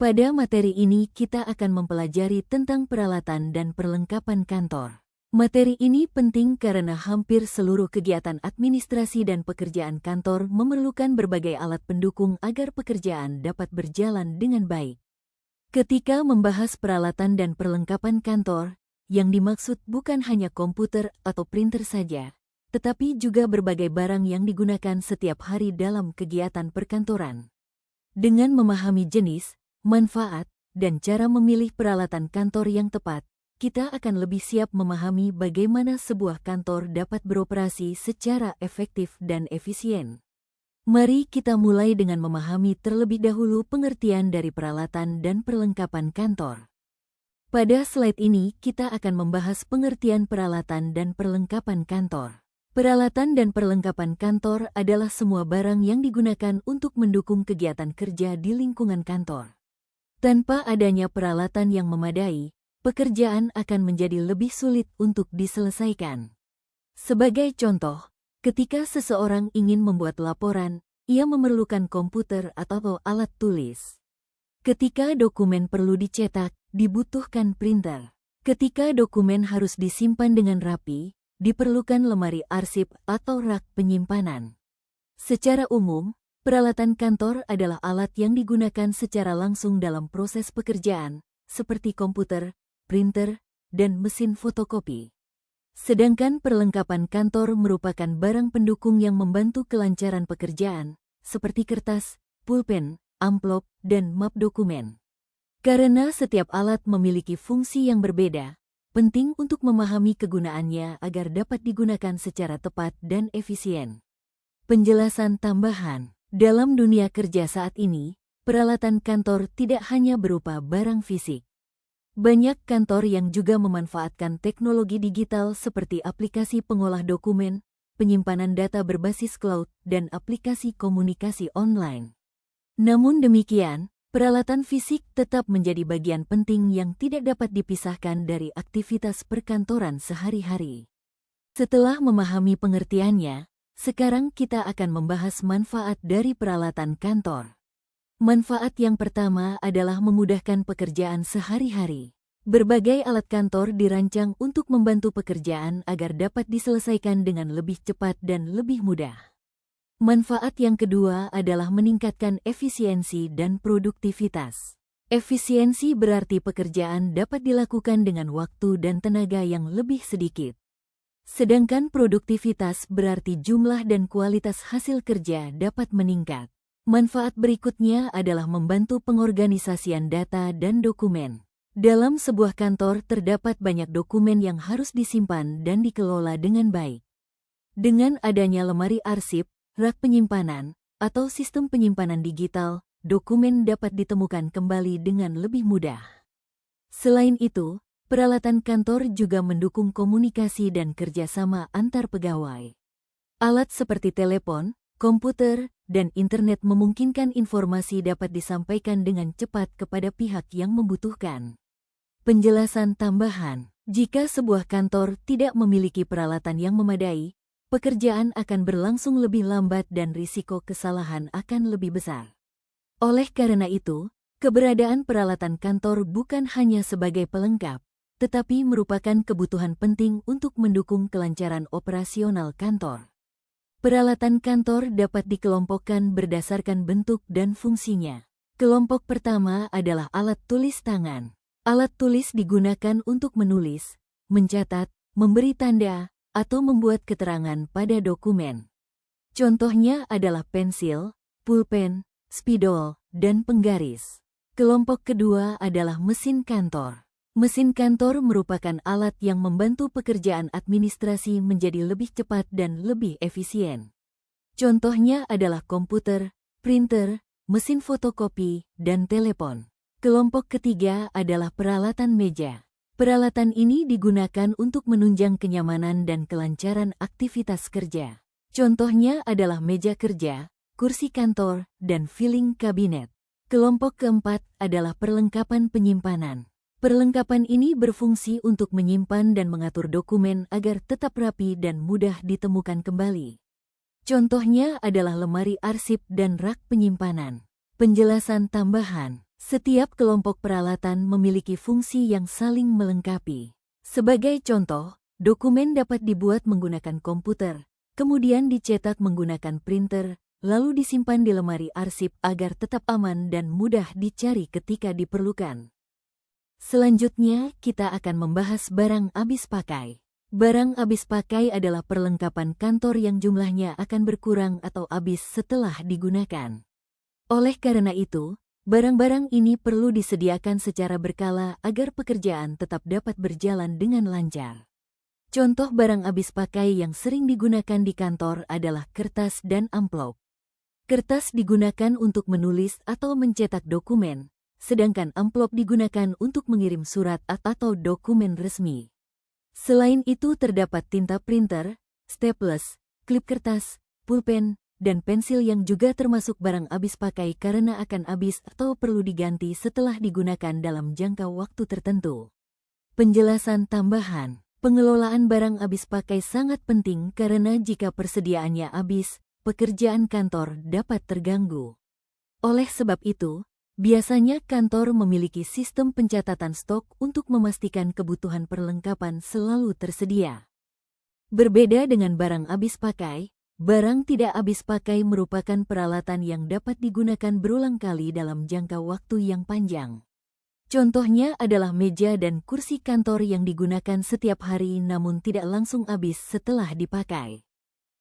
Pada materi ini kita akan mempelajari tentang peralatan dan perlengkapan kantor. Materi ini penting karena hampir seluruh kegiatan administrasi dan pekerjaan kantor memerlukan berbagai alat pendukung agar pekerjaan dapat berjalan dengan baik. Ketika membahas peralatan dan perlengkapan kantor, yang dimaksud bukan hanya komputer atau printer saja, tetapi juga berbagai barang yang digunakan setiap hari dalam kegiatan perkantoran. Dengan memahami jenis, manfaat, dan cara memilih peralatan kantor yang tepat, kita akan lebih siap memahami bagaimana sebuah kantor dapat beroperasi secara efektif dan efisien. Mari kita mulai dengan memahami terlebih dahulu pengertian dari peralatan dan perlengkapan kantor. Pada slide ini kita akan membahas pengertian peralatan dan perlengkapan kantor. Peralatan dan perlengkapan kantor adalah semua barang yang digunakan untuk mendukung kegiatan kerja di lingkungan kantor. Tanpa adanya peralatan yang memadai, pekerjaan akan menjadi lebih sulit untuk diselesaikan. Sebagai contoh, ketika seseorang ingin membuat laporan, ia memerlukan komputer atau alat tulis. Ketika dokumen perlu dicetak, dibutuhkan printer. Ketika dokumen harus disimpan dengan rapi, diperlukan lemari arsip atau rak penyimpanan. Secara umum, peralatan kantor adalah alat yang digunakan secara langsung dalam proses pekerjaan, seperti komputer, printer, dan mesin fotokopi. Sedangkan perlengkapan kantor merupakan barang pendukung yang membantu kelancaran pekerjaan, seperti kertas, pulpen, amplop, dan map dokumen. Karena setiap alat memiliki fungsi yang berbeda, penting untuk memahami kegunaannya agar dapat digunakan secara tepat dan efisien. Penjelasan tambahan, dalam dunia kerja saat ini, peralatan kantor tidak hanya berupa barang fisik. Banyak kantor yang juga memanfaatkan teknologi digital seperti aplikasi pengolah dokumen, penyimpanan data berbasis cloud, dan aplikasi komunikasi online. Namun demikian, peralatan fisik tetap menjadi bagian penting yang tidak dapat dipisahkan dari aktivitas perkantoran sehari-hari. Setelah memahami pengertiannya, sekarang kita akan membahas manfaat dari peralatan kantor. Manfaat yang pertama adalah memudahkan pekerjaan sehari-hari. Berbagai alat kantor dirancang untuk membantu pekerjaan agar dapat diselesaikan dengan lebih cepat dan lebih mudah. Manfaat yang kedua adalah meningkatkan efisiensi dan produktivitas. Efisiensi berarti pekerjaan dapat dilakukan dengan waktu dan tenaga yang lebih sedikit. Sedangkan produktivitas berarti jumlah dan kualitas hasil kerja dapat meningkat. Manfaat berikutnya adalah membantu pengorganisasian data dan dokumen. Dalam sebuah kantor terdapat banyak dokumen yang harus disimpan dan dikelola dengan baik. Dengan adanya lemari arsip, rak penyimpanan, atau sistem penyimpanan digital, dokumen dapat ditemukan kembali dengan lebih mudah. Selain itu, peralatan kantor juga mendukung komunikasi dan kerjasama antar pegawai. Alat seperti telepon, komputer, dan internet memungkinkan informasi dapat disampaikan dengan cepat kepada pihak yang membutuhkan. Penjelasan tambahan, jika sebuah kantor tidak memiliki peralatan yang memadai, pekerjaan akan berlangsung lebih lambat dan risiko kesalahan akan lebih besar. Oleh karena itu, keberadaan peralatan kantor bukan hanya sebagai pelengkap, tetapi merupakan kebutuhan penting untuk mendukung kelancaran operasional kantor. Peralatan kantor dapat dikelompokkan berdasarkan bentuk dan fungsinya. Kelompok pertama adalah alat tulis tangan. Alat tulis digunakan untuk menulis, mencatat, memberi tanda, atau membuat keterangan pada dokumen. Contohnya adalah pensil, pulpen, spidol, dan penggaris. Kelompok kedua adalah mesin kantor. Mesin kantor merupakan alat yang membantu pekerjaan administrasi menjadi lebih cepat dan lebih efisien. Contohnya adalah komputer, printer, mesin fotokopi, dan telepon. Kelompok ketiga adalah peralatan meja. Peralatan ini digunakan untuk menunjang kenyamanan dan kelancaran aktivitas kerja. Contohnya adalah meja kerja, kursi kantor, dan filing kabinet. Kelompok keempat adalah perlengkapan penyimpanan. Perlengkapan ini berfungsi untuk menyimpan dan mengatur dokumen agar tetap rapi dan mudah ditemukan kembali. Contohnya adalah lemari arsip dan rak penyimpanan. Penjelasan tambahan, Setiap kelompok peralatan memiliki fungsi yang saling melengkapi. Sebagai contoh, dokumen dapat dibuat menggunakan komputer, kemudian dicetak menggunakan printer, lalu disimpan di lemari arsip agar tetap aman dan mudah dicari ketika diperlukan. Selanjutnya, kita akan membahas barang habis pakai. Barang habis pakai adalah perlengkapan kantor yang jumlahnya akan berkurang atau habis setelah digunakan. Oleh karena itu, barang-barang ini perlu disediakan secara berkala agar pekerjaan tetap dapat berjalan dengan lancar. Contoh barang habis pakai yang sering digunakan di kantor adalah kertas dan amplop. Kertas digunakan untuk menulis atau mencetak dokumen, sedangkan amplop digunakan untuk mengirim surat atau dokumen resmi. Selain itu terdapat tinta printer, staples, klip kertas, pulpen, dan pensil yang juga termasuk barang habis pakai karena akan habis atau perlu diganti setelah digunakan dalam jangka waktu tertentu. Penjelasan tambahan, pengelolaan barang habis pakai sangat penting karena jika persediaannya habis, pekerjaan kantor dapat terganggu. Oleh sebab itu, biasanya kantor memiliki sistem pencatatan stok untuk memastikan kebutuhan perlengkapan selalu tersedia. Berbeda dengan barang habis pakai, barang tidak habis pakai merupakan peralatan yang dapat digunakan berulang kali dalam jangka waktu yang panjang. Contohnya adalah meja dan kursi kantor yang digunakan setiap hari namun tidak langsung habis setelah dipakai.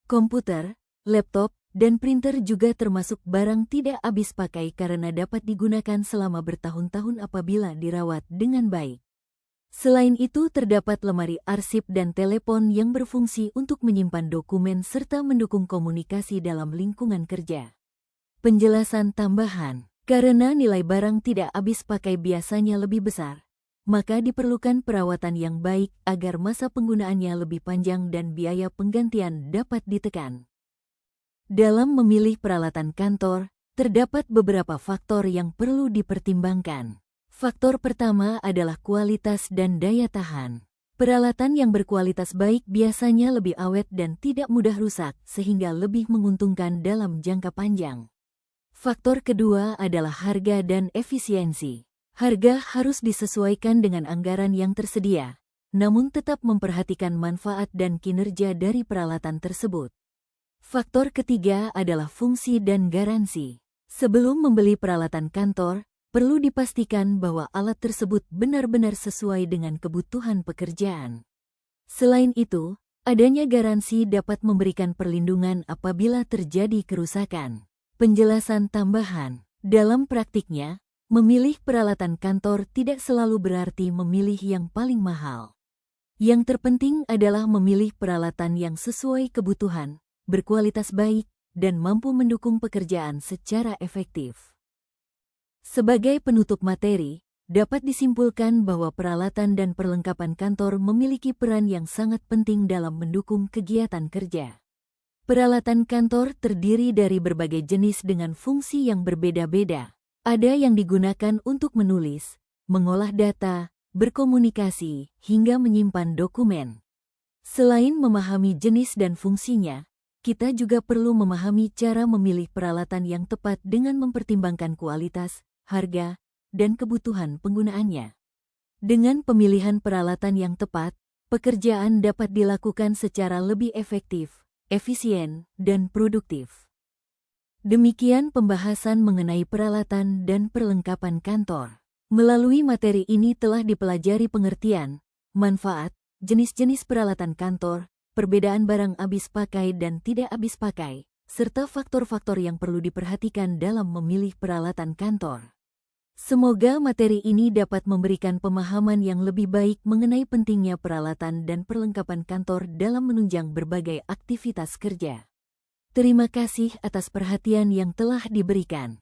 Komputer, laptop, dan printer juga termasuk barang tidak habis pakai karena dapat digunakan selama bertahun-tahun apabila dirawat dengan baik. Selain itu terdapat lemari arsip dan telepon yang berfungsi untuk menyimpan dokumen serta mendukung komunikasi dalam lingkungan kerja. Penjelasan tambahan, karena nilai barang tidak habis pakai biasanya lebih besar, maka diperlukan perawatan yang baik agar masa penggunaannya lebih panjang dan biaya penggantian dapat ditekan. Dalam memilih peralatan kantor, terdapat beberapa faktor yang perlu dipertimbangkan. Faktor pertama adalah kualitas dan daya tahan. Peralatan yang berkualitas baik biasanya lebih awet dan tidak mudah rusak, sehingga lebih menguntungkan dalam jangka panjang. Faktor kedua adalah harga dan efisiensi. Harga harus disesuaikan dengan anggaran yang tersedia, namun tetap memperhatikan manfaat dan kinerja dari peralatan tersebut. Faktor ketiga adalah fungsi dan garansi. Sebelum membeli peralatan kantor, perlu dipastikan bahwa alat tersebut benar-benar sesuai dengan kebutuhan pekerjaan. Selain itu, adanya garansi dapat memberikan perlindungan apabila terjadi kerusakan. Penjelasan tambahan, dalam praktiknya, memilih peralatan kantor tidak selalu berarti memilih yang paling mahal. Yang terpenting adalah memilih peralatan yang sesuai kebutuhan, berkualitas baik, dan mampu mendukung pekerjaan secara efektif. Sebagai penutup materi, dapat disimpulkan bahwa peralatan dan perlengkapan kantor memiliki peran yang sangat penting dalam mendukung kegiatan kerja. Peralatan kantor terdiri dari berbagai jenis dengan fungsi yang berbeda-beda. Ada yang digunakan untuk menulis, mengolah data, berkomunikasi, hingga menyimpan dokumen. Selain memahami jenis dan fungsinya, kita juga perlu memahami cara memilih peralatan yang tepat dengan mempertimbangkan kualitas, harga, dan kebutuhan penggunaannya. Dengan pemilihan peralatan yang tepat, pekerjaan dapat dilakukan secara lebih efektif, efisien, dan produktif. Demikian pembahasan mengenai peralatan dan perlengkapan kantor. Melalui materi ini telah dipelajari pengertian, manfaat, jenis-jenis peralatan kantor, perbedaan barang habis pakai dan tidak habis pakai, serta faktor-faktor yang perlu diperhatikan dalam memilih peralatan kantor. Semoga materi ini dapat memberikan pemahaman yang lebih baik mengenai pentingnya peralatan dan perlengkapan kantor dalam menunjang berbagai aktivitas kerja. Terima kasih atas perhatian yang telah diberikan.